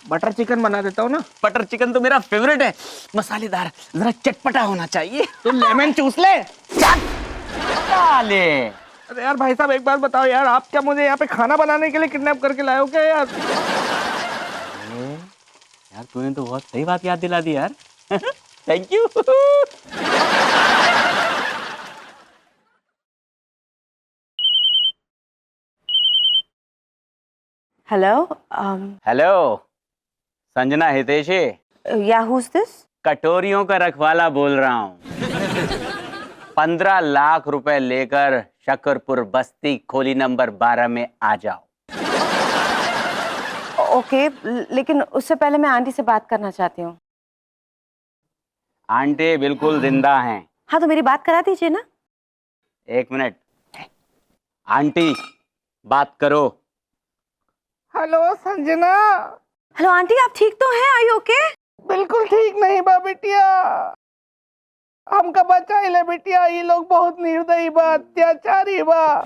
Butter chicken बना देता हूँ ना। बटर चिकन तो मेरा फेवरेट है, मसालेदार, जरा चटपटा होना चाहिए। तो लेमन चूस ले। डाले। अरे यार भाई साहब एक बात बताओ यार, आप क्या मुझे यहाँ पे खाना बनाने के लिए किडनैप करके लाए हो क्या यार? यार तूने तो बहुत सही बात याद दिला दी यार। Thank you. Hello. Hello, Sanjana Hiteshi, Yeah, who's this? कटोरियों का रखवाला बोल रहा हूँ। 15 लाख रुपए लेकर शकरपुर बस्ती खोली नंबर 12 में आ जाओ। ओके, लेकिन उससे पहले मैं आंटी से बात करना चाहती हूँ। आंटी बिल्कुल जिंदा हैं। हाँ तो मेरी बात करा दीजिए ना। एक मिनट, आंटी बात करो। हेलो संजना। हेलो आंटी, आप ठीक तो हैं? Are you okay? बिल्कुल ठीक नहीं बा बिटिया, हमका बचा ले बिटिया, ये लोग बहुत निर्दयी बा, अत्याचारी बा,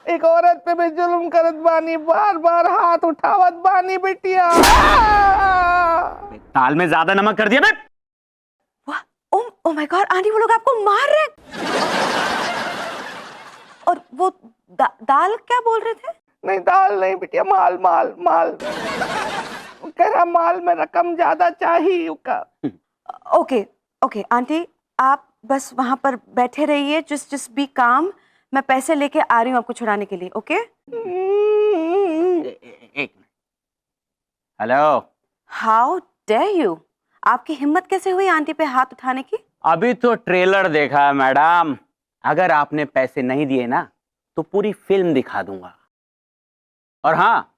एक औरत पे भी जुल्म करत बानी, बार बार हाथ उठावत बानी बिटिया। दाल में ज्यादा नमक कर दिया मैं। ओह माय गॉड, आंटी वो लोग आपको मार रहे हैं। और वो दाल क्या बोल रहे थे? नहीं दाल नहीं बिटिया, माल माल माल, कह रहा माल में रकम ज्यादा चाहिए का। ओके ओके आंटी, आप बस वहां पर बैठे रहिए, जस्ट बी काम। मैं पैसे लेके आ रही हूँ आपको छुड़ाने के लिए। ओके? एक minute. Hello. How dare you, आपकी हिम्मत कैसे हुई आंटी पे हाथ उठाने की? अभी तो ट्रेलर देखा है मैडम, अगर आपने पैसे नहीं दिए ना तो पूरी फिल्म दिखा दूंगा। और हाँ,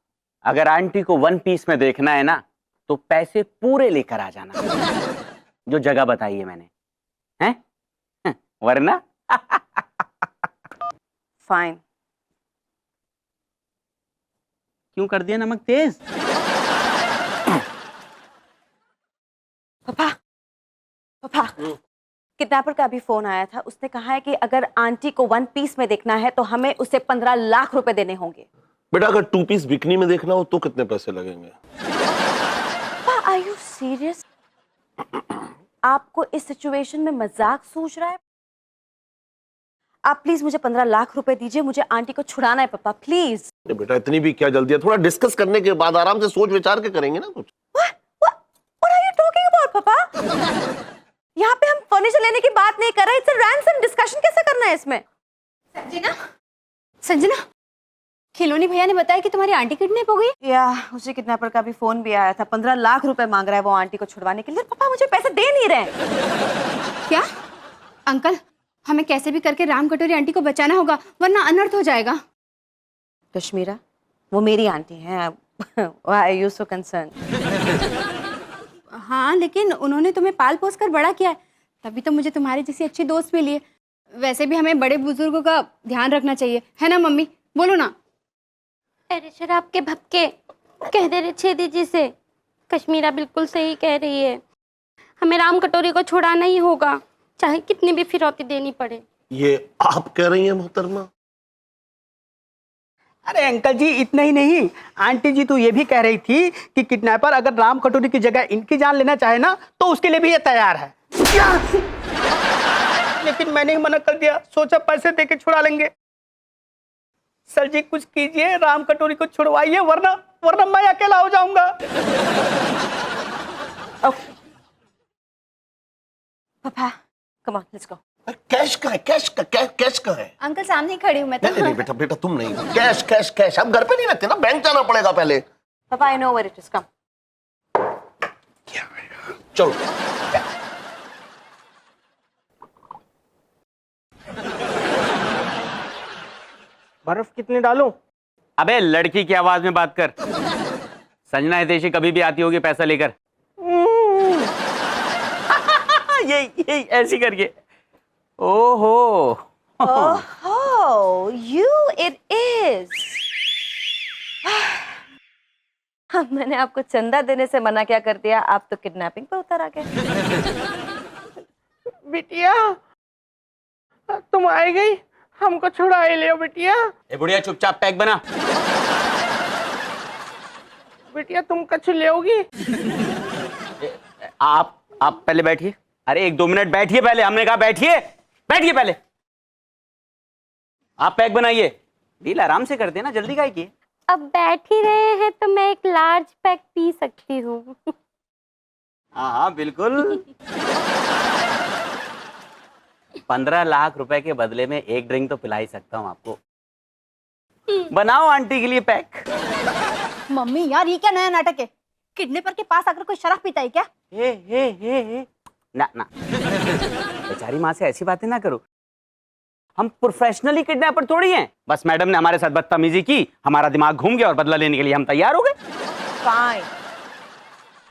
अगर आंटी को वन पीस में देखना है ना तो पैसे पूरे लेकर आ जाना, जो जगह बताई है मैंने, हैं? वरना फाइन। क्यों कर दिया नमक तेज? पापा पापा, किडनैपर का अभी फोन आया था, उसने कहा है कि अगर आंटी को वन पीस में देखना है तो हमें उसे 15 लाख रुपए देने होंगे। बेटा अगर 2 पीस बिकनी में देखना हो तो कितने पैसे लगेंगे? Are you serious? आपको इस सिचुएशन में मजाक सूझ रहा है? आप प्लीज मुझे 15 लाख रुपए दीजिए, मुझे आंटी को छुड़ाना है पापा, प्लीज। बेटा इतनी भी क्या जल्दी है, थोड़ा डिस्कस करने के बाद आराम से सोच विचार के करेंगे ना कुछ। What are you talking about, पापा? यहाँ पे हम फर्नीचर लेने की बात नहीं कर रहे, इट्स अ रैंसम डिस्कशन। कैसे करना है इसमें? संजना, संजना, खिलौनी भैया ने बताया कि तुम्हारी आंटी किडनैप हो गई। या मुझे किडनैपर का भी फोन भी आया था, 15 लाख रुपए मांग रहा है वो आंटी को छुड़वाने के लिए। पापा मुझे पैसे दे नहीं रहे। क्या? अंकल, हमें कैसे भी करके राम कटोरी आंटी को बचाना होगा, वरना अनर्थ हो जाएगा। कश्मीरा, वो मेरी आंटी हैं। Why are you so concerned? हाँ, लेकिन उन्होंने तुम्हें पाल पोस कर बड़ा किया है, तभी तो मुझे तुम्हारी जैसी अच्छी दोस्त मिली है। वैसे भी हमें बड़े बुजुर्गों का ध्यान रखना चाहिए, है ना मम्मी? बोलो ना। अरे शराब के भक्के, कह दे रहे छेदी जी से, कश्मीरा बिल्कुल सही कह रही है, हमें राम कटोरी को छुड़ाना ही होगा, चाहे कितनी भी फिरौती देनी पड़े। ये आप कह रही हैं मोहतरमा? अरे अंकल जी इतना ही नहीं, आंटी जी तो ये भी कह रही थी कि किडनैपर अगर राम कटोरी की जगह इनकी जान लेना चाहे ना तो उसके लिए भी ये तैयार है। क्या? लेकिन मैंने ही मना कर दिया, सोचा पैसे देके छुड़ा लेंगे। सर जी कुछ कीजिए, राम कटोरी को छुड़वाइए, वरना वरना मैं अकेला हो जाऊंगा। पापा come on, let's go. Cash का है, कैश का है। अंकल सामने ही खड़ी हूँ मैं तो। नहीं बेटा बेटा तुम नहीं, कैश कैश कैश। हम घर पे नहीं रखते ना, बैंक जाना पड़ेगा पहले। पापा I know where it is, come. चलो। बर्फ कितनी डालूं? अबे लड़की की आवाज में बात कर। संजना हितेशी कभी भी आती होगी पैसा लेकर। यही ऐसी करके। ओहो। Oh you it is. मैंने आपको चंदा देने से मना क्या कर दिया, आप तो किडनैपिंग पे उतर आ गए। बिटिया तुम आई गई, हमको छुड़ा ही लियो बिटिया। ए बुढ़िया चुपचाप पैक बना। बिटिया तुम कछु लेओगी? आप पहले बैठिए। अरे 1-2 मिनट बैठिए पहले, हमने कहा बैठिए, बैठिए पहले। आप पैक बनाइए। डील आराम से करते हैं ना, जल्दी काहे की? अब बैठ ही रहे हैं तो मैं एक लार्ज पैक पी सकती हूँ। हाँ हाँ बिल्कुल। 15 लाख रुपए के बदले में एक ड्रिंक तो पिला ही सकता हूँ आपको। बनाओ आंटी के लिए पैक। मम्मी यार ये क्या नया नाटक है? किडनैपर के पास आकर कोई शराब पीता है क्या? हे। ना बेचारी माँ से ऐसी बातें ना करो। हम प्रोफेशनली किडनैपर थोड़ी हैं। बस मैडम ने हमारे साथ बदतमीजी की, हमारा दिमाग घूम गया और बदला लेने के लिए हम तैयार हो गए। फाइन,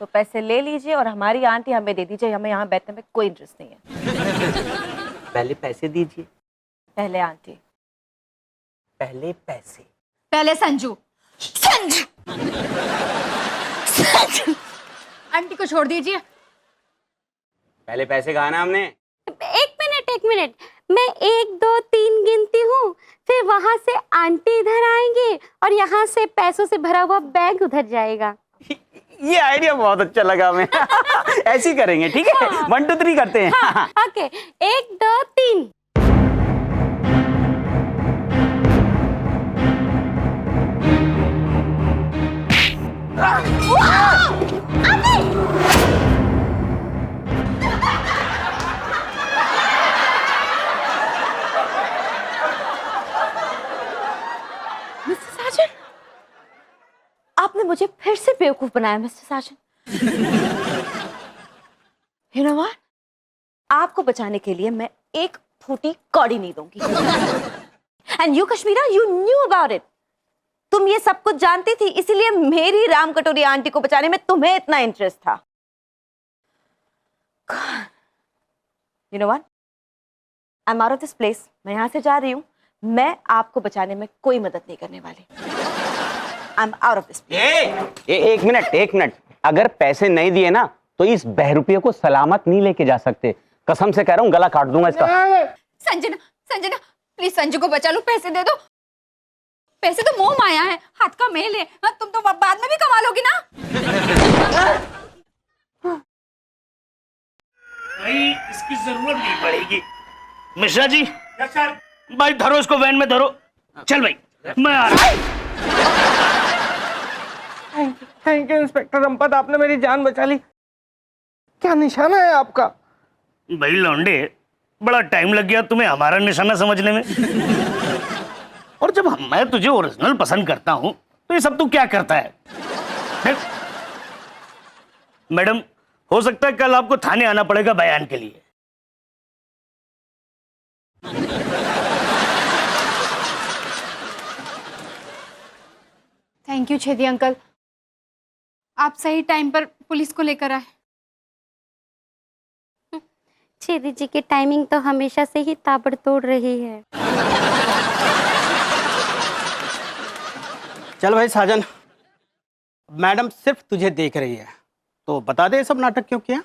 तो पैसे ले लीजिए और हमारी आंटी हमें दे दीजिए। हमें यहाँ बैठने में कोई इंटरेस्ट नहीं है। पहले पैसे दीजिए। पहले आंटी। पहले पैसे। पहले संजू। संजू आंटी को छोड़ दीजिए। पहले पैसे कहा ना हमने। एक मिनट, मैं 1 2 3 गिनती हूँ, फिर वहां से आंटी इधर आएंगे और यहाँ से पैसों से भरा हुआ बैग उधर जाएगा। ये आइडिया बहुत अच्छा लगा हमें। ऐसे ही करेंगे, ठीक है? 1 2 3 करते हैं। हाँ, ओके, 1 2 3। मिस्टर साजन, आपने मुझे फिर से बेवकूफ बनाया mister Sajan. You know what? आपको बचाने के लिए मैं एक फूटी कौड़ी नहीं दूंगी। And you Kashmira, you knew about it. तुम ये सब कुछ जानती थी, इसीलिए मेरी राम कटोरी आंटी को बचाने में तुम्हें इतना इंटरेस्ट था। You know what? I'm out of this place. मैं यहाँ से जा रही हूँ। मैं आपको बचाने में कोई मदद नहीं करने वाली। I'm out of this place. एक मिनट। अगर पैसे नहीं दिए ना तो इस बहरूपिये को सलामत नहीं लेके जा सकते। कसम से कह रहा हूँ, गला काट दूंगा इसका। संजना प्लीज संजू को बचा लो, पैसे दे दो। पैसे तो मोह माया है, हाथ का मेल है। हाँ, तुम तो बाद में भी कमा लोगी ना। भाई इसकी जरूरत नहीं पड़ेगी। मिश्रा जी, भाई धरो इसको, वैन में धरो। चल भाई, मैं आ रहा हूँ। थैंक यू इंस्पेक्टर रंपत, आपने मेरी जान बचा ली। क्या निशाना है आपका? भाई लौंडे, बड़ा टाइम लग गया तुम्हें हमारा निशाना समझने में। और जब मैं तुझे ओरिजिनल पसंद करता हूं तो ये सब तू क्या करता है? मैडम, हो सकता है कल आपको थाने आना पड़ेगा बयान के लिए। थैंक यू छेदी अंकल, आप सही टाइम पर पुलिस को लेकर आए। छेदी जी की टाइमिंग तो हमेशा से ही ताबड़तोड़ रही है। चल भाई साजन, मैडम सिर्फ तुझे देख रही है, तो बता दे सब नाटक क्यों किया?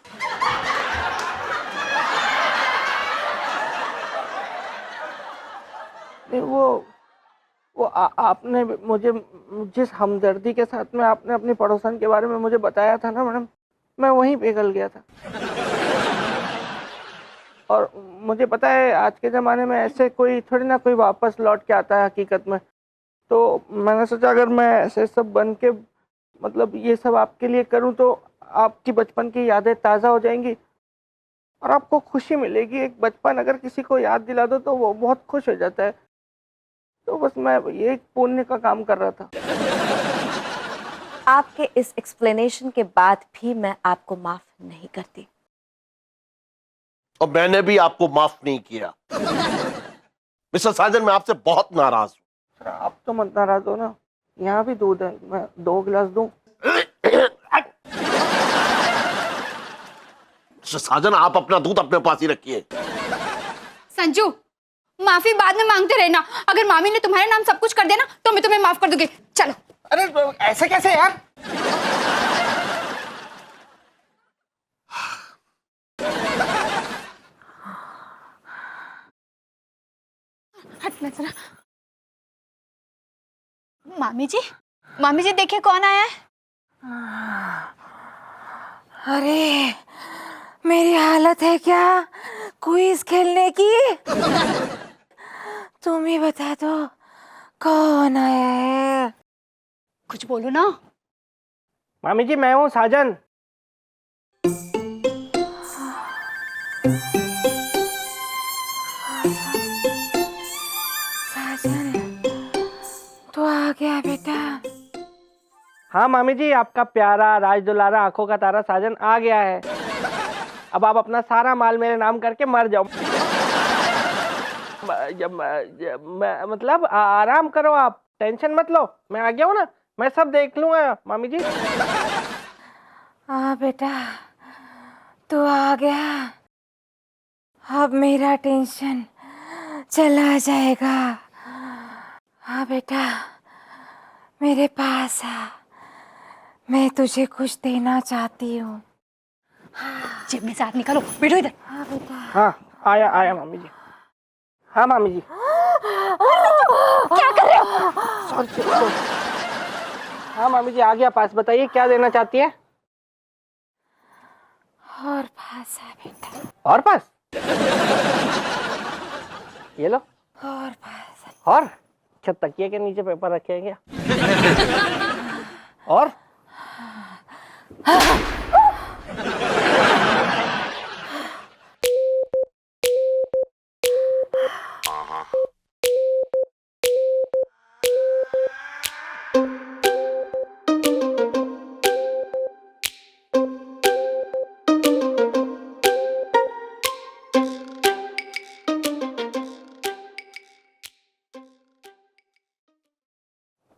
वो आपने मुझे जिस हमदर्दी के साथ में आपने अपनी पड़ोसन के बारे में मुझे बताया था ना मैडम, मैं वहीं पिघल गया था। और मुझे पता है आज के ज़माने में ऐसे कोई थोड़ी ना कोई वापस लौट के आता है हकीकत में। तो मैंने सोचा अगर मैं ऐसे सब बन के मतलब ये सब आपके लिए करूं तो आपकी बचपन की यादें ताज़ा हो जाएंगी और आपको खुशी मिलेगी। एक बचपन अगर किसी को याद दिला दो तो वो बहुत खुश हो जाता है। तो बस मैं ये पुण्य का काम कर रहा था। आपके इस एक्सप्लेनेशन के बाद भी मैं आपको माफ नहीं करती। और मैंने भी आपको माफ नहीं किया। मिस्टर साजन, मैं आपसे बहुत नाराज हूं। आप तो मत नाराज हो ना, यहाँ भी दूध है, मैं 2 गिलास दूं? मिस्टर साजन, आप अपना दूध अपने पास ही रखिए। संजू, माफी बाद में मांगते रहना। अगर मामी ने तुम्हारे नाम सब कुछ कर दिया ना तो मैं तुम्हें माफ कर दूंगी। चलो। अरे ऐसे कैसे यार? हट मैं जरा। मामी जी देखिए कौन आया है। अरे मेरी हालत है क्या क्विज खेलने की? तुम ही बता दो कौन आया है? कुछ बोलो ना। मामी जी मैं हूँ साजन। साजन तो आ गया बेटा। हाँ मामी जी, आपका प्यारा राज दुलारा आंखों का तारा साजन आ गया है। अब आप अपना सारा माल मेरे नाम करके मर जाओ। मतलब आराम करो, आप टेंशन मत लो, मैं आ गया हूँ ना, मैं सब देख लूंगा मामी जी। हाँ बेटा तू आ गया, अब मेरा टेंशन चला जाएगा। हाँ बेटा मेरे पास आ, मैं तुझे कुछ देना चाहती हूँ। जेब में से हाथ निकालो, बैठो इधर। हाँ बेटा। हाँ आया आया मामी जी। हाँ मामी जी। क्या कर रहे हो? हाँ मामी जी आ गया पास, बताइए क्या देना चाहती है? और पास आ बेटा। और पास ये लो। और पास और क्या तकिए के नीचे पेपर रखे हैं क्या? और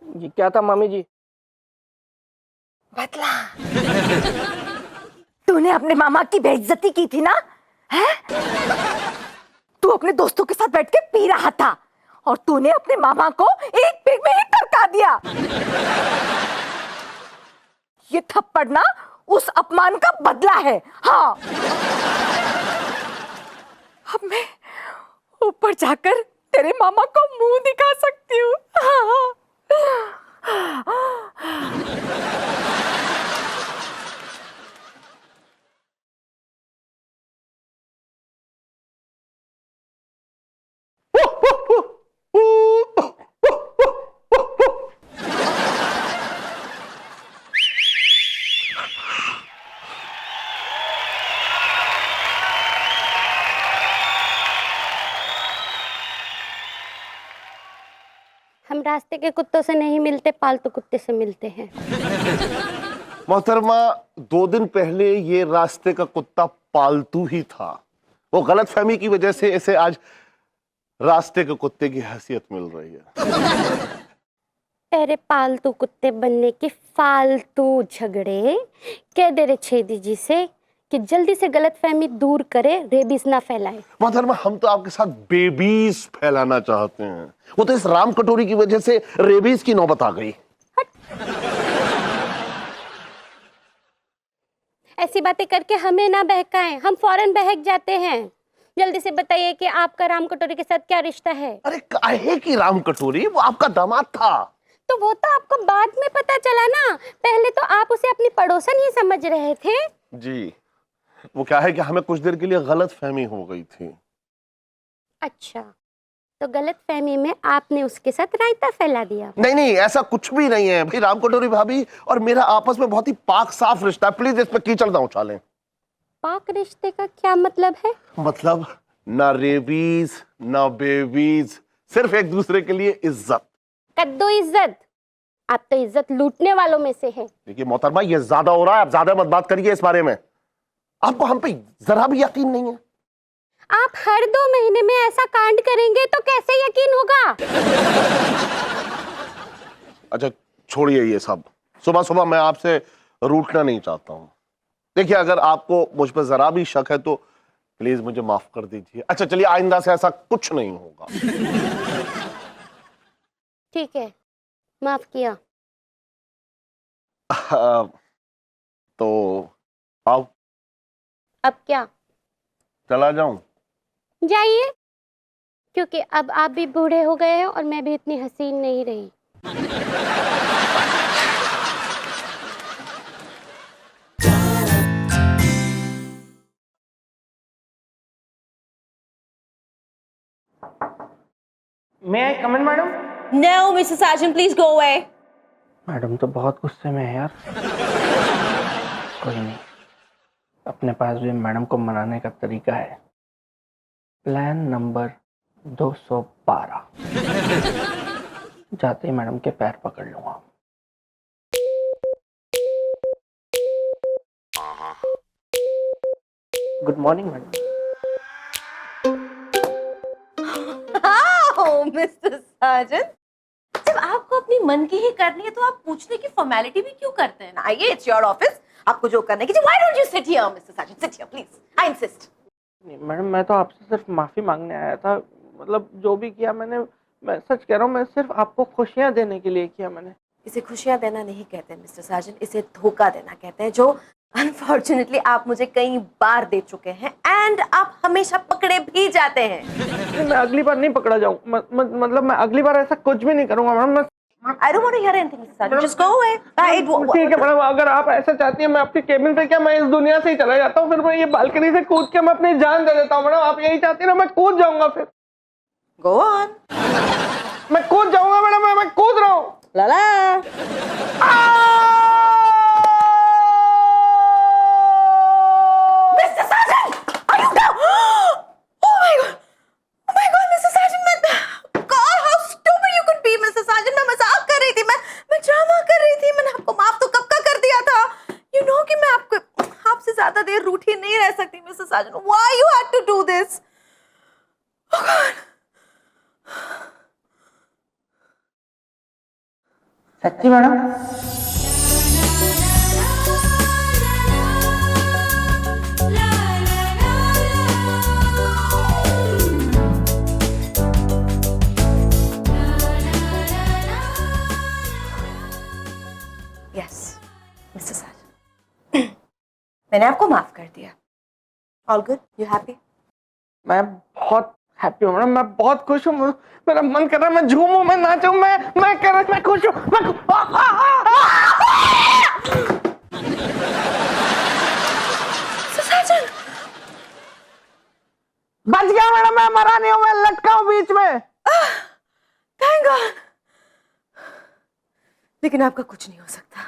ये क्या था मामी जी? बदला। तूने अपने मामा की बेइज्जती की थी ना, है? तू अपने दोस्तों के साथ बैठ के पी रहा था और तूने अपने मामा को एक पेग में ही टरका दिया। ये थप्पड़ ना उस अपमान का बदला है। हाँ अब मैं ऊपर जाकर तेरे मामा को मुंह दिखा सकती हूँ। हाँ। हम रास्ते के कुत्तों से नहीं मिलते, पालतू कुत्ते से मिलते हैं। मोहतरमा 2 दिन पहले ये रास्ते का कुत्ता पालतू ही था, वो गलतफहमी की वजह से इसे आज रास्ते के कुत्ते की हैसियत मिल रही है। तेरे पालतू कुत्ते बनने की फालतू झगड़े कह दे रे छेदी जी से कि जल्दी से गलतफहमी दूर करे, रेबीज ना फैलाए। मोहतरमा हम तो आपके साथ बेबीज फैलाना चाहते हैं, वो तो इस राम कटोरी की वजह से रेबीज की नौबत आ गई। ऐसी बातें करके हमें ना बहकाएं, हम फौरन बहक जाते हैं। जल्दी से बताइए कि आपका राम कटोरी के साथ क्या रिश्ता है? अरे काहे की राम कटोरी, वो आपका दामाद था। तो वो तो आपको बाद में पता चला ना, पहले तो आप उसे अपनी पड़ोसन ही समझ रहे थे। जी वो क्या है कि हमें कुछ देर के लिए गलत फहमी हो गई थी। अच्छा, तो गलत फहमी में आपने उसके साथ रायता फैला दिया? नहीं नहीं ऐसा कुछ भी नहीं है भाई, राम कटोरी भाभी और मेरा आपस में बहुत ही पाक साफ रिश्ता है, प्लीज इस पे कीचड़ ना उछालें। पाक रिश्ते का क्या मतलब है? मतलब ना रेबीज ना बेबीज, सिर्फ एक दूसरे के लिए इज्जत। कद्दू इज्जत? आप तो इज्जत लूटने वालों में से है। देखिए मोहतरमा ये ज्यादा हो रहा है, आप ज्यादा मत बात करिए इस बारे में, आपको हम पे जरा भी यकीन नहीं है। आप हर 2 महीने में ऐसा कांड करेंगे तो कैसे यकीन होगा? अच्छा छोड़िए ये सब, सुबह सुबह मैं आपसे रूठना नहीं चाहता हूं। देखिए अगर आपको मुझ पर जरा भी शक है तो प्लीज मुझे माफ कर दीजिए। अच्छा चलिए आइंदा से ऐसा कुछ नहीं होगा। ठीक है, माफ किया। तो आओ। अब क्या? चला जाऊं? जाइए, क्योंकि अब आप भी बूढ़े हो गए हैं और मैं भी इतनी हसीन नहीं रही। May I come in madam? No, Mr. Sergeant, please go away. Madam तो बहुत गुस्से में है यार। कोई नहीं, अपने पास भी मैडम को मनाने का तरीका है। Plan number 212। जाते ही मैडम के पैर पकड़ लूंगा। Good morning madam. Oh, Mr. Sergeant. जब आपको अपनी मन की ही करनी है तो आप पूछने की फॉर्मेलिटी भी क्यों करते हैं ना? आइए, it's your office. आपको जो करना है कीजिए. Why don't you sit here, Mr. Sergeant? Sit here, please. I insist. नहीं मैडम, मैं तो आपसे सिर्फ माफी मांगने आया था। मतलब जो भी किया मैंने, मैं सच कह रहा हूँ, मैं सिर्फ आपको खुशियाँ देने के लिए किया मैंने। इसे खुशियां देना नहीं कहते मिस्टर साजन, इसे धोखा देना कहते हैं, जो अनफॉर्चुनेटली आप मुझे कई बार दे चुके हैं एंड आप हमेशा पकड़े भी जाते हैं। मैं अगली बार नहीं पकड़ा जाऊँ, मतलब मैं अगली बार ऐसा कुछ भी नहीं करूंगा madam. I don't want to hear anything, Mr. Sergeant. Just go away. ठीक है मैडम, अगर आप ऐसा चाहती हैं मैं आपके केबिन से क्या, मैं इस दुनिया से ही चला जाता हूँ। फिर मैं ये बालकनी से कूद के मैं अपनी जान दे देता हूँ मैडम। आप यही चाहती हैं ना, मैं कूद जाऊंगा फिर। Go on. मैं कूद जाऊंगा मैडम, मैं कूद रहा हूँ। Lala. Mr. Sergeant, are you down? Oh my God, Mr. Sergeant, God, how stupid you could be, Mr. Sergeant. मैं मजाक कर रही थी, मैं ड्रामा कर रही थी। मैंने आपको माफ तो कब का कर दिया था। You know कि मैं आपसे ज्यादा देर रूठी नहीं रह सकती, Mr. Sergeant. Why you had to do this? Oh God. सच्ची मैडम? Yes, Mr. Sergeant. मैंने आपको माफ कर दिया. All good? You happy? मैं बहुत हैप्पी हूँ मैडम, मैं बहुत खुश हूँ। मेरा मन कर रहा है मैं झूमूं, मैं नाचूं, मैं खुश हूँ। बच गया मैडम, मैं मरा नहीं हूँ, मैं लटका हूँ बीच में। Thank God. लेकिन आपका कुछ नहीं हो सकता.